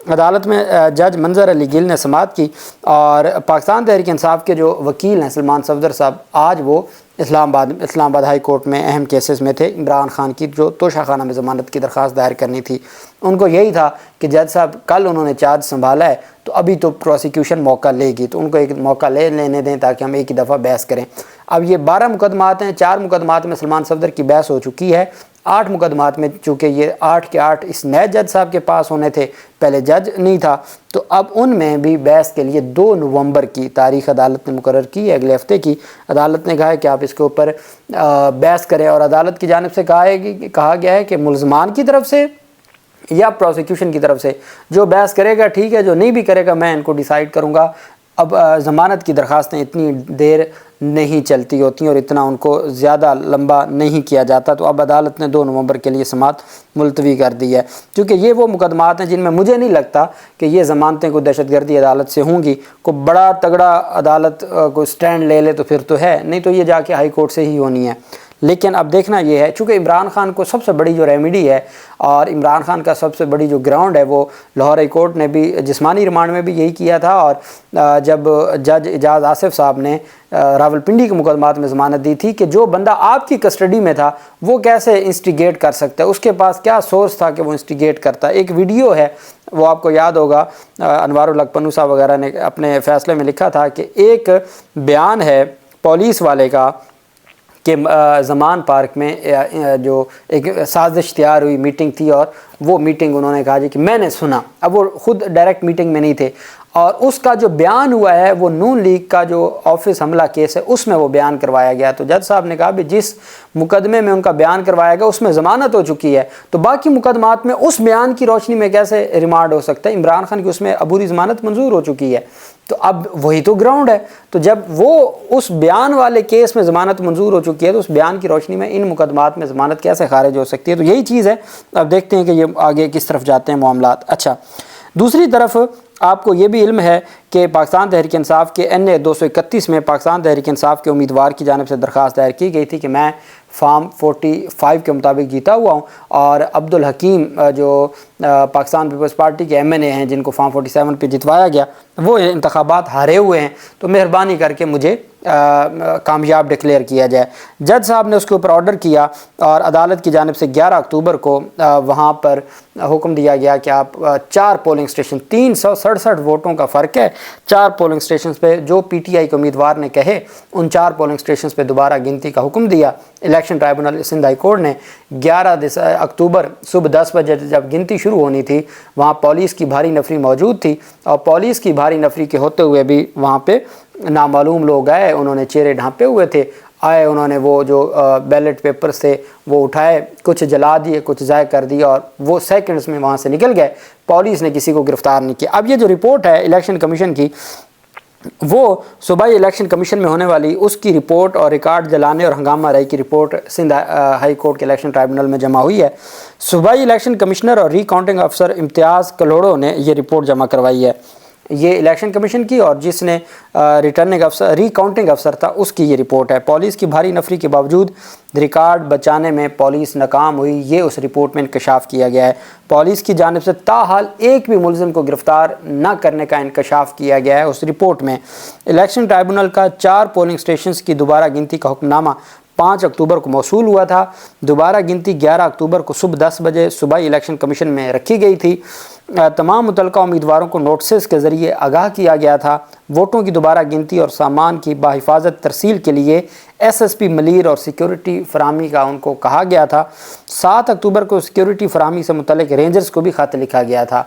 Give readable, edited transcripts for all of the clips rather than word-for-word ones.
عدالت میں جج منظر علی گل نے سماعت کی اور پاکستان تحریک انصاف کے جو وکیل ہیں سلمان صفدر صاحب، آج وہ اسلام آباد ہائی کورٹ میں اہم کیسز میں تھے۔ عمران خان کی جو توشہ خانہ میں ضمانت کی درخواست دائر کرنی تھی، ان کو یہی تھا کہ جج صاحب کل انہوں نے چارج سنبھالا ہے تو ابھی تو پروسیکیوشن موقع لے گی، تو ان کو ایک موقع لینے دیں تاکہ ہم ایک ہی دفعہ بحث کریں۔ اب یہ 12 مقدمات ہیں، 4 مقدمات میں سلمان صفدر کی بحث ہو چکی ہے، 8 مقدمات میں چونکہ یہ 8 کے 8 اس نئے جج صاحب کے پاس ہونے تھے، پہلے جج نہیں تھا، تو اب ان میں بھی بحث کے لیے 2 نومبر کی تاریخ عدالت نے مقرر کی ہے، اگلے ہفتے کی۔ عدالت نے کہا ہے کہ آپ اس کے اوپر بحث کریں، اور عدالت کی جانب سے کہا گیا ہے کہ ملزمان کی طرف سے یا پروسیکیوشن کی طرف سے جو بحث کرے گا ٹھیک ہے، جو نہیں بھی کرے گا میں ان کو ڈیسائیڈ کروں گا۔ اب ضمانت کی درخواستیں اتنی دیر نہیں چلتی ہوتی اور اتنا ان کو زیادہ لمبا نہیں کیا جاتا، تو اب عدالت نے 2 نومبر کے لیے سماعت ملتوی کر دی ہے، کیونکہ یہ وہ مقدمات ہیں جن میں مجھے نہیں لگتا کہ یہ ضمانتیں کوئی دہشت گردی عدالت سے ہوں گی۔ کوئی بڑا تگڑا عدالت کوئی سٹینڈ لے لے تو پھر تو ہے، نہیں تو یہ جا کے ہائی کورٹ سے ہی ہونی ہے۔ لیکن اب دیکھنا یہ ہے، چونکہ عمران خان کو سب سے بڑی جو ریمیڈی ہے اور عمران خان کا سب سے بڑی جو گراؤنڈ ہے، وہ لاہور ہائی کورٹ نے بھی جسمانی ریمانڈ میں بھی یہی کیا تھا، اور جب جج اعجاز آصف صاحب نے راولپنڈی کے مقدمات میں ضمانت دی تھی کہ جو بندہ آپ کی کسٹڈی میں تھا وہ کیسے انسٹیگیٹ کر سکتا ہے، اس کے پاس کیا سورس تھا کہ وہ انسٹیگیٹ کرتا ہے۔ ایک ویڈیو ہے، وہ آپ کو یاد ہوگا، انوار الحق پنو صاحب وغیرہ نے اپنے فیصلے میں لکھا تھا کہ ایک بیان ہے پولیس والے کا کہ زمان پارک میں جو ایک سازش تیار ہوئی میٹنگ تھی، اور وہ میٹنگ انہوں نے کہا جی کہ میں نے سنا، اب وہ خود ڈائریکٹ میٹنگ میں نہیں تھے، اور اس کا جو بیان ہوا ہے وہ نون لیگ کا جو آفس حملہ کیس ہے اس میں وہ بیان کروایا گیا۔ تو جج صاحب نے کہا بھی جس مقدمے میں ان کا بیان کروایا گیا اس میں ضمانت ہو چکی ہے، تو باقی مقدمات میں اس بیان کی روشنی میں کیسے ریمانڈ ہو سکتا ہے؟ عمران خان کی اس میں عبوری ضمانت منظور ہو چکی ہے، تو اب وہی تو گراؤنڈ ہے۔ تو جب وہ اس بیان والے کیس میں ضمانت منظور ہو چکی ہے تو اس بیان کی روشنی میں ان مقدمات میں ضمانت کیسے خارج ہو سکتی ہے؟ تو یہی چیز ہے، اب دیکھتے ہیں کہ یہ آگے کس طرف جاتے ہیں معاملات۔ اچھا، دوسری طرف آپ کو یہ بھی علم ہے کہ پاکستان تحریک انصاف کے NA 231 میں پاکستان تحریک انصاف کے امیدوار کی جانب سے درخواست دائر کی گئی تھی کہ میں فارم 45 کے مطابق جیتا ہوا ہوں، اور عبدالحکیم جو پاکستان پیپلز پارٹی کے MNA ہیں جن کو فارم 47 پہ جتوایا گیا، وہ انتخابات ہارے ہوئے ہیں، تو مہربانی کر کے مجھے کامیاب ڈکلیئر کیا جائے۔ جج صاحب نے اس کے اوپر آرڈر کیا، اور عدالت کی جانب سے 11 اکتوبر کو وہاں پر حکم دیا گیا کہ آپ 4 پولنگ اسٹیشن، 367 ووٹوں کا فرق ہے، 4 پولنگ اسٹیشنز پہ جو PTI کے امیدوار نے کہے ان 4 پولنگ اسٹیشنز پہ دوبارہ گنتی کا حکم دیا۔ الیکشن ٹرائبونل سندھ ہائی کورٹ نے 11 اکتوبر صبح 10 بجے جب گنتی شروع ہونی تھی، وہاں پولیس کی بھاری نفری موجود تھی، اور پولیس کی بھاری نفری کے ہوتے ہوئے بھی وہاں پہ نامعلوم لوگ آئے، انہوں نے چہرے ڈھانپے ہوئے تھے، آئے انہوں نے وہ جو بیلٹ پیپرز تھے وہ اٹھائے، کچھ جلا دیے، کچھ ضائع کر دیا، اور وہ سیکنڈز میں وہاں سے نکل گئے۔ پولیس نے کسی کو گرفتار نہیں کیا۔ اب یہ جو رپورٹ ہے الیکشن کمیشن کی، وہ صوبائی الیکشن کمیشن میں ہونے والی اس کی رپورٹ اور ریکارڈ جلانے اور ہنگامہ رائی کی رپورٹ سندھ ہائی کورٹ کے الیکشن ٹرائبونل میں جمع ہوئی ہے۔ صوبائی الیکشن کمشنر اور ری کاؤنٹنگ افسر امتیاز کلوڑوں نے یہ رپورٹ جمع کروائی ہے، یہ الیکشن کمیشن کی، اور جس نے ریٹرننگ افسر ری کاؤنٹنگ افسر تھا اس کی یہ رپورٹ ہے۔ پولیس کی بھاری نفری کے باوجود ریکارڈ بچانے میں پولیس ناکام ہوئی، یہ اس رپورٹ میں انکشاف کیا گیا ہے۔ پولیس کی جانب سے تاحال ایک بھی ملزم کو گرفتار نہ کرنے کا انکشاف کیا گیا ہے اس رپورٹ میں۔ الیکشن ٹرائبونل کا 4 پولنگ اسٹیشنز کی دوبارہ گنتی کا حکم نامہ 5 اکتوبر کو موصول ہوا تھا۔ دوبارہ گنتی 11 اکتوبر کو صبح 10 بجے صوبائی الیکشن کمیشن میں رکھی گئی تھی۔ تمام متعلقہ امیدواروں کو نوٹسز کے ذریعے آگاہ کیا گیا تھا۔ ووٹوں کی دوبارہ گنتی اور سامان کی بحفاظت ترسیل کے لیے SSP ملیر اور سیکیورٹی فراہمی کا ان کو کہا گیا تھا۔ 7 اکتوبر کو سیکیورٹی فراہمی سے متعلق رینجرز کو بھی خط لکھا گیا تھا۔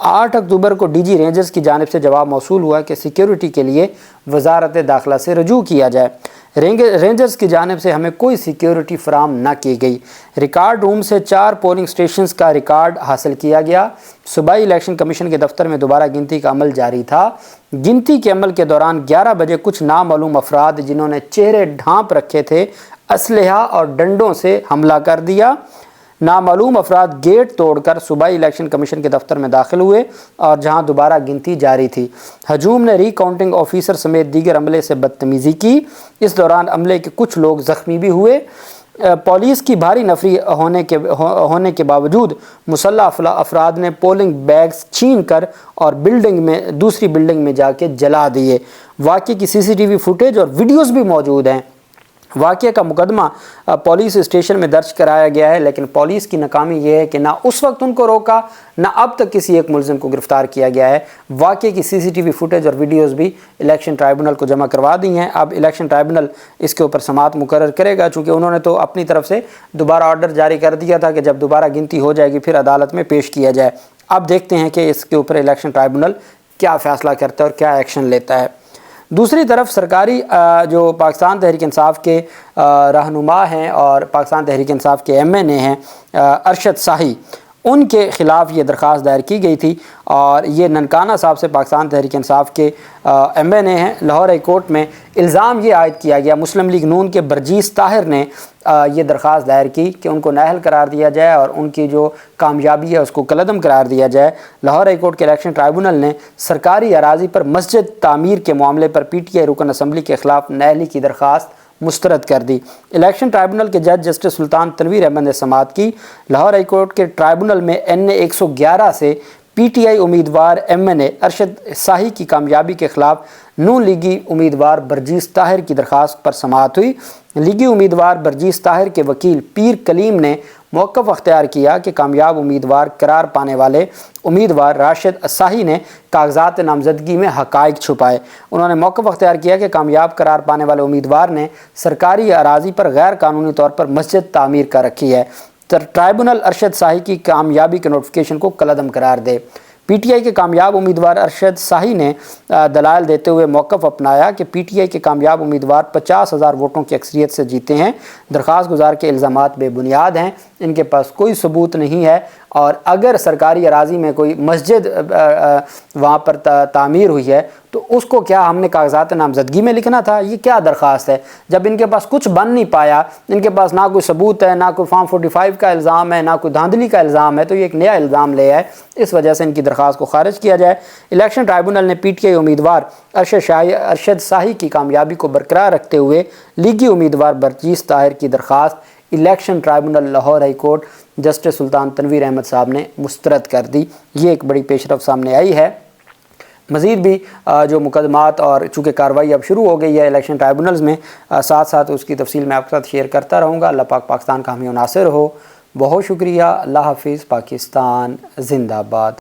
8 اکتوبر کو DG رینجرز کی جانب سے جواب موصول ہوا کہ سیکیورٹی کے لیے وزارت داخلہ سے رجوع کیا جائے۔ رینجرز کی جانب سے ہمیں کوئی سیکیورٹی فراہم نہ کی گئی۔ ریکارڈ روم سے 4 پولنگ سٹیشنز کا ریکارڈ حاصل کیا گیا۔ صوبائی الیکشن کمیشن کے دفتر میں دوبارہ گنتی کا عمل جاری تھا۔ گنتی کے عمل کے دوران 11 بجے کچھ نامعلوم افراد جنہوں نے چہرے ڈھانپ رکھے تھے اسلحہ اور ڈنڈوں سے حملہ کر دیا۔ نامعلوم افراد گیٹ توڑ کر صوبائی الیکشن کمیشن کے دفتر میں داخل ہوئے اور جہاں دوبارہ گنتی جاری تھی۔ ہجوم نے ری کاؤنٹنگ آفیسر سمیت دیگر عملے سے بدتمیزی کی۔ اس دوران عملے کے کچھ لوگ زخمی بھی ہوئے۔ پولیس کی بھاری نفری ہونے کے باوجود مسلح افراد نے پولنگ بیگز چھین کر اور دوسری بلڈنگ میں جا کے جلا دیے۔ واقعے کی سی سی ٹی وی فوٹیج اور ویڈیوز بھی موجود ہیں۔ واقعے کا مقدمہ پولیس اسٹیشن میں درج کرایا گیا ہے، لیکن پولیس کی ناکامی یہ ہے کہ نہ اس وقت ان کو روکا، نہ اب تک کسی ایک ملزم کو گرفتار کیا گیا ہے۔ واقعے کی سی سی ٹی وی فوٹیج اور ویڈیوز بھی الیکشن ٹرائبونل کو جمع کروا دی ہیں۔ اب الیکشن ٹرائبونل اس کے اوپر سماعت مقرر کرے گا، چونکہ انہوں نے تو اپنی طرف سے دوبارہ آرڈر جاری کر دیا تھا کہ جب دوبارہ گنتی ہو جائے گی پھر عدالت میں پیش کیا جائے۔ اب دیکھتے ہیں کہ اس کے اوپر الیکشن ٹرائبونل کیا فیصلہ کرتا ہے اور کیا ایکشن لیتا ہے۔ دوسری طرف سرکاری جو پاکستان تحریک انصاف کے رہنما ہیں اور پاکستان تحریک انصاف کے ایم این اے ہیں ارشد شاہی، ان کے خلاف یہ درخواست دائر کی گئی تھی، اور یہ ننکانہ صاحب سے پاکستان تحریک انصاف کے ایم این اے ہیں۔ لاہور ہائی کورٹ میں الزام یہ عائد کیا گیا، مسلم لیگ نون کے برجیس طاہر نے یہ درخواست دائر کی کہ ان کو نااہل قرار دیا جائے اور ان کی جو کامیابی ہے اس کو کالعدم قرار دیا جائے۔ لاہور ہائی کورٹ کے الیکشن ٹرائبونل نے سرکاری اراضی پر مسجد تعمیر کے معاملے پر پی ٹی آئی رکن اسمبلی کے خلاف نااہلی کی درخواست مسترد کر دی۔ الیکشن ٹرائبونل کے جج جسٹس سلطان تنویر احمد نے سماعت کی۔ لاہور ہائی کورٹ کے ٹرائبونل میں NA 111 سے پی ٹی آئی امیدوار MNA ارشد شاہی کی کامیابی کے خلاف نون لیگی امیدوار برجیس طاہر کی درخواست پر سماعت ہوئی۔ لیگی امیدوار برجیس طاہر کے وکیل پیر کلیم نے موقف اختیار کیا کہ کامیاب امیدوار قرار پانے والے امیدوار راشد شاہی نے کاغذات نامزدگی میں حقائق چھپائے۔ انہوں نے موقف اختیار کیا کہ کامیاب قرار پانے والے امیدوار نے سرکاری اراضی پر غیر قانونی طور پر مسجد تعمیر کر رکھی ہے۔ ٹرائبونل ارشد شاہی کی کامیابی کے نوٹیفیکیشن کو کالعدم قرار دے۔ پی ٹی آئی کے کامیاب امیدوار ارشد شاہی نے دلائل دیتے ہوئے موقف اپنایا کہ پی ٹی آئی کے کامیاب امیدوار 50,000 ووٹوں کی اکثریت سے جیتے ہیں۔ درخواست گزار کے الزامات بے بنیاد ہیں، ان کے پاس کوئی ثبوت نہیں ہے، اور اگر سرکاری اراضی میں کوئی مسجد وہاں پر تعمیر ہوئی ہے تو اس کو کیا ہم نے کاغذات نامزدگی میں لکھنا تھا؟ یہ کیا درخواست ہے؟ جب ان کے پاس کچھ بن نہیں پایا، ان کے پاس نہ کوئی ثبوت ہے، نہ کوئی فارم 45 کا الزام ہے، نہ کوئی دھاندلی کا الزام ہے، تو یہ ایک نیا الزام لے آئے، اس وجہ سے ان کی درخواست کو خارج کیا جائے۔ الیکشن ٹرائبونل نے پی ٹی آئی امیدوار ارشد شاہی کی کامیابی کو برقرار رکھتے ہوئے لیگی امیدوار برجیس طاہر کی درخواست election tribunal Lahore high court justice Sultan Tanveer Ahmed صاحب نے مسترد کر دی۔ یہ ایک بڑی پیش رفت سامنے آئی ہے۔ مزید بھی جو مقدمات اور چونکہ کارروائی اب شروع ہو گئی ہے الیکشن ٹرائبونلز میں، ساتھ ساتھ اس کی تفصیل میں آپ کے ساتھ شیئر کرتا رہوں گا۔ اللہ پاک پاکستان کا حامی و ناصر ہو۔ بہت شکریہ۔ اللہ حافظ۔ پاکستان زندہ باد۔